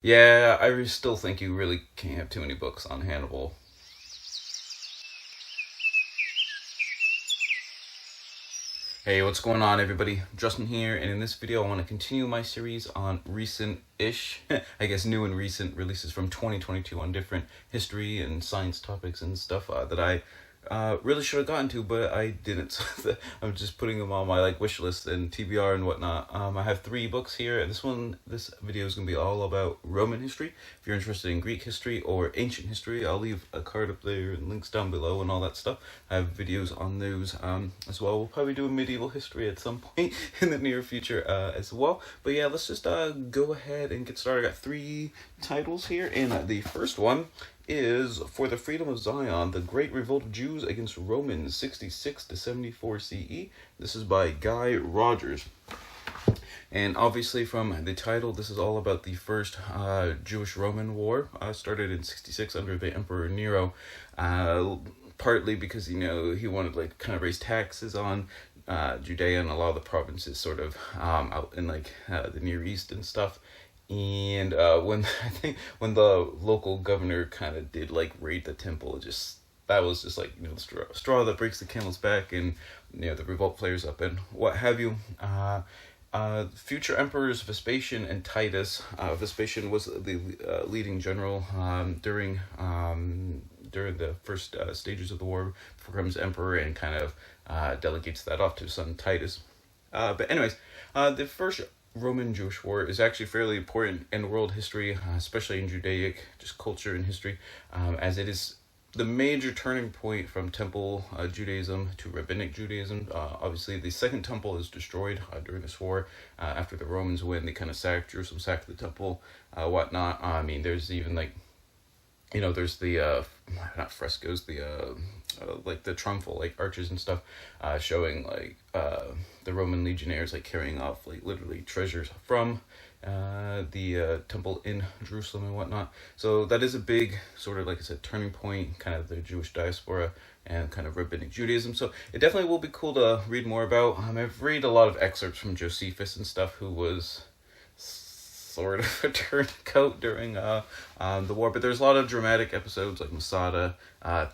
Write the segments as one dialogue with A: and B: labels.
A: Yeah, still think you really can't have too many books on Hannibal. Hey, what's going on, everybody? Justin here, and in this video I want to continue my series on recent-ish, I guess new and recent releases from 2022 on different history and science topics and stuff that I really should have gotten to, but I didn't. So I'm just putting them on my wish list and TBR and whatnot. I have 3 books here, and this video is gonna be all about Roman history. If you're interested in Greek history or ancient history, I'll leave a card up there and links down below and all that stuff. I have videos on those as well. We'll probably do a medieval history at some point in the near future as well. But yeah, let's just go ahead and get started. I got 3 titles here, and the first one is For the Freedom of Zion, The Great Revolt of Jews Against Romans, 66 to 74 CE. This is by Guy Rogers. And obviously from the title, this is all about the first Jewish-Roman war. Started in 66 under the Emperor Nero, partly because, he wanted to kind of raise taxes on Judea and a lot of the provinces sort of out in the Near East and stuff. And when the local governor kind of did raid the temple, that was just the straw that breaks the camel's back, and the revolt flares up and what have you. Future emperors Vespasian and Titus. Vespasian was the leading general during the first stages of the war, becomes emperor and kind of delegates that off to his son Titus. But anyways, the first Roman-Jewish war is actually fairly important in world history, especially in Judaic just culture and history, as it is the major turning point from Temple Judaism to Rabbinic Judaism. Obviously, the Second Temple is destroyed during this war. After the Romans win, they kind of sacked Jerusalem, sacked the temple, whatnot. I mean, there's even there's the not frescoes, the triumphal arches and stuff, showing the Roman legionnaires carrying off literally treasures from the temple in Jerusalem and whatnot. So that is a big sort of, like I said, turning point, kind of the Jewish diaspora and kind of Rabbinic Judaism. So it definitely will be cool to read more about. I've read a lot of excerpts from Josephus and stuff, who was sort of a turncoat during the war, but there's a lot of dramatic episodes like Masada,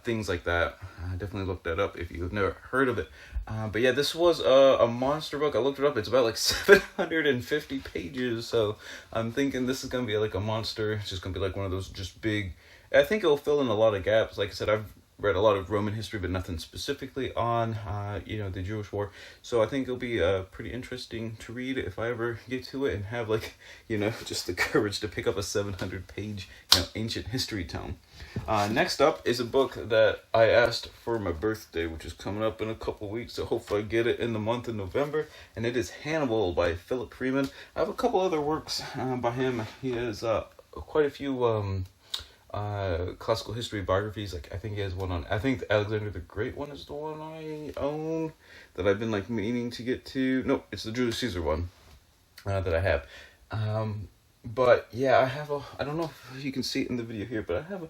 A: things like that. Definitely look that up if you've never heard of it. But yeah, this was a monster book. I looked it up. It's about 750 pages, so I'm thinking this is gonna be a monster. It's just gonna be one of those just big. I think it'll fill in a lot of gaps. Like I said, I've read a lot of Roman history, but nothing specifically on the Jewish war. So I think it'll be pretty interesting to read if I ever get to it and have just the courage to pick up a 700-page ancient history tome. Next up is a book that I asked for my birthday, which is coming up in a couple weeks, so hopefully I get it in the month of November, and it is Hannibal by Philip Freeman. I have a couple other works by him. He has quite a few classical history biographies. I think he has one on, I think Alexander the Great one is the one I own that I've been meaning to get to. No, it's the Julius Caesar one that I have. But yeah, I don't know if you can see it in the video here, but I have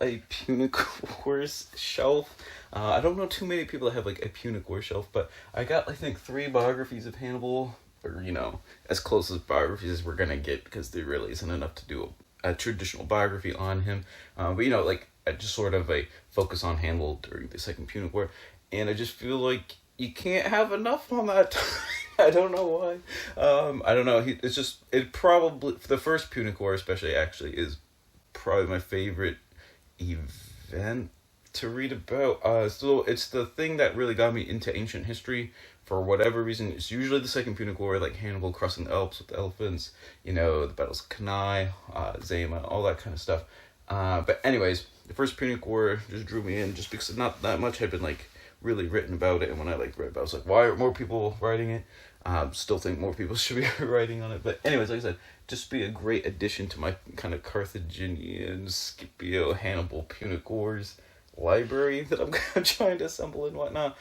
A: a Punic Wars shelf. I don't know too many people that have a Punic War shelf, but I got I think 3 biographies of Hannibal, or as close as biographies as we're gonna get, because there really isn't enough to do a traditional biography on him. But I just sort of a focus on Hannibal during the Second Punic War, and I just feel like you can't have enough on that time. I don't know why. I don't know. It probably, the first Punic War especially, actually is probably my favorite event to read about. So it's the thing that really got me into ancient history for whatever reason. It's usually the Second Punic War, Hannibal crossing the Alps with the elephants, the battles of Cannae, Zama, all that kind of stuff. But anyways, the first Punic War just drew me in, just because not that much had been really written about it. And when I read about it, I was why aren't more people writing it? Still think more people should be writing on it. But anyways, like I said, just be a great addition to my kind of Carthaginian, Scipio, Hannibal, Punic Wars library that I'm trying to assemble and whatnot.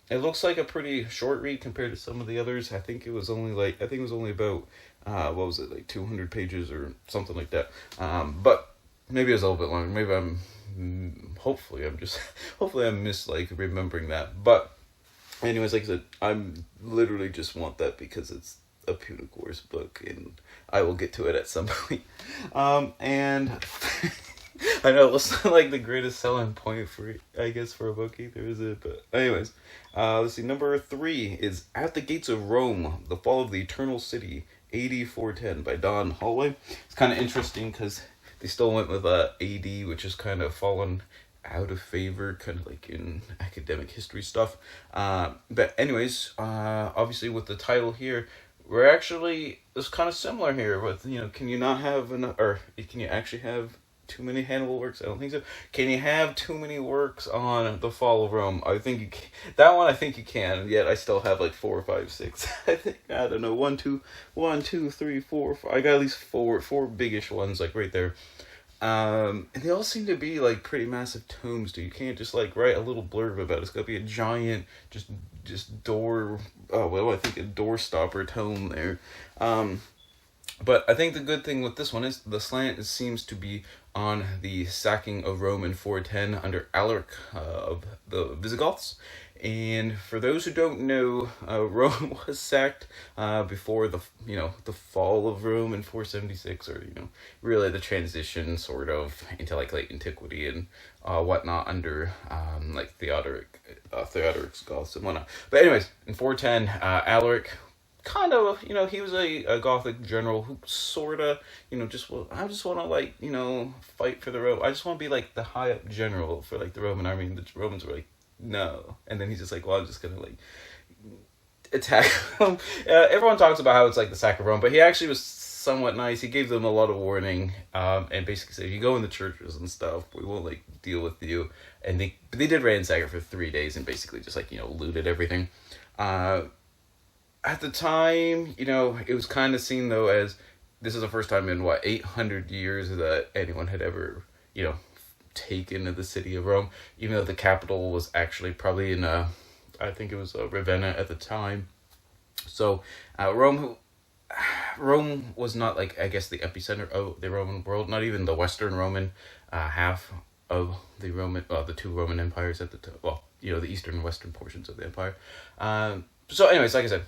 A: It looks like a pretty short read compared to some of the others. I think it was only about 200 pages or something like that. But maybe it was a little bit longer. Maybe hopefully I'm remembering that. But anyways, like I said, I'm literally just want that because it's a Punic book, and I will get to it at some point. And I know it's not like the greatest selling point for, I guess, for a book either, is it? But anyways, let's see. Number 3 is At the Gates of Rome: The Fall of the Eternal City, AD 410 by Don Holloway. It's kind of interesting because they still went with AD, which has kind of fallen out of favor, kind of like in academic history stuff. But anyways, obviously with the title here, we're actually, it's kind of similar here with, can you not have enough, or can you actually have too many Hannibal works? I don't think so. Can you have too many works on the fall of Rome? I think you can. That one I think you can, and yet I still have like 4, 5, 6. I think, I don't know, 1, 2, 3, 4, 5. I got at least four biggish ones like right there. And they all seem to be like pretty massive tomes, dude. You can't just like write a little blurb about it. It's gotta be a giant, just door. Oh well, I think a door stopper tome there. But I think the good thing with this one is the slant seems to be on the sacking of Rome in 410 under Alaric of the Visigoths. And for those who don't know, Rome was sacked before the fall of Rome in 476, or really the transition sort of into like late antiquity and whatnot under like Theodoric's Goths and whatnot. But anyways, in 410, Alaric kind of, he was a Gothic general who sort of, I just want to like, fight for the Rome. I just want to be like the high up general for like the Roman army. And the Romans were like, no. And then he's just like, well, I'm just gonna like attack them. Everyone talks about how it's like the sack of Rome, but he actually was somewhat nice. He gave them a lot of warning, and basically said, if you go in the churches and stuff, we won't like deal with you. And they did ransack it for 3 days and basically just like looted everything. At the time, it was kind of seen though as this is the first time in 800 years that anyone had ever taken the city of Rome, even though the capital was actually probably in I think it was Ravenna at the time. So Rome was not like, I guess, the epicenter of the Roman world, not even the Western Roman half of the the two Roman empires at the time. Well, the eastern and western portions of the empire. So anyways, like I said,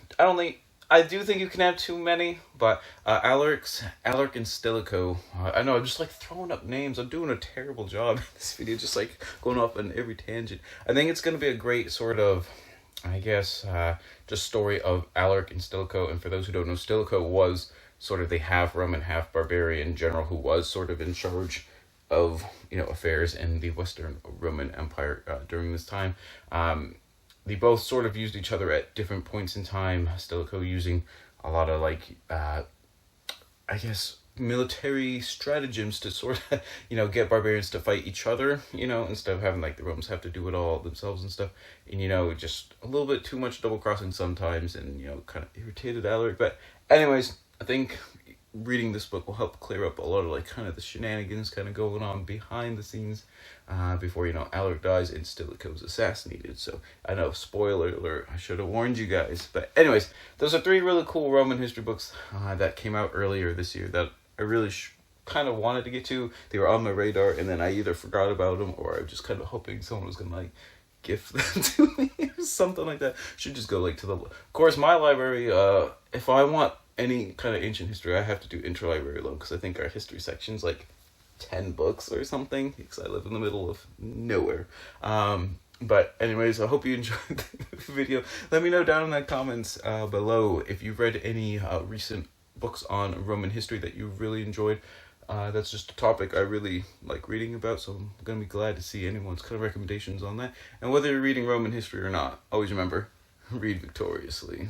A: I do think you can have too many, but Alaric and Stilicho, I know I'm just like throwing up names. I'm doing a terrible job in this video, just like going off on every tangent. I think it's going to be a great sort of, I guess, just story of Alaric and Stilicho. And for those who don't know, Stilicho was sort of the half Roman, half barbarian general who was sort of in charge of, affairs in the Western Roman Empire during this time. They both sort of used each other at different points in time. Stilicho using a lot of like, I guess, military stratagems to sort of, get barbarians to fight each other, instead of having like the Romans have to do it all themselves and stuff. And, just a little bit too much double crossing sometimes and, kind of irritated Alaric. But anyways, I think reading this book will help clear up a lot of like kind of the shenanigans kind of going on behind the scenes before Alaric dies and Stilicho is assassinated. So I know, spoiler alert, I should have warned you guys. But anyways, those are 3 really cool Roman history books that came out earlier this year that I really kind of wanted to get to. They were on my radar, and then I either forgot about them or I was just kind of hoping someone was gonna like gift them to me or something like that. Should just go like to of course, my library, if I want any kind of ancient history, I have to do interlibrary loan, because I think our history section's like 10 books or something, because I live in the middle of nowhere. But anyways, I hope you enjoyed the video. Let me know down in the comments below if you've read any recent books on Roman history that you really enjoyed. That's just a topic I really like reading about, so I'm going to be glad to see anyone's kind of recommendations on that. And whether you're reading Roman history or not, always remember, read victoriously.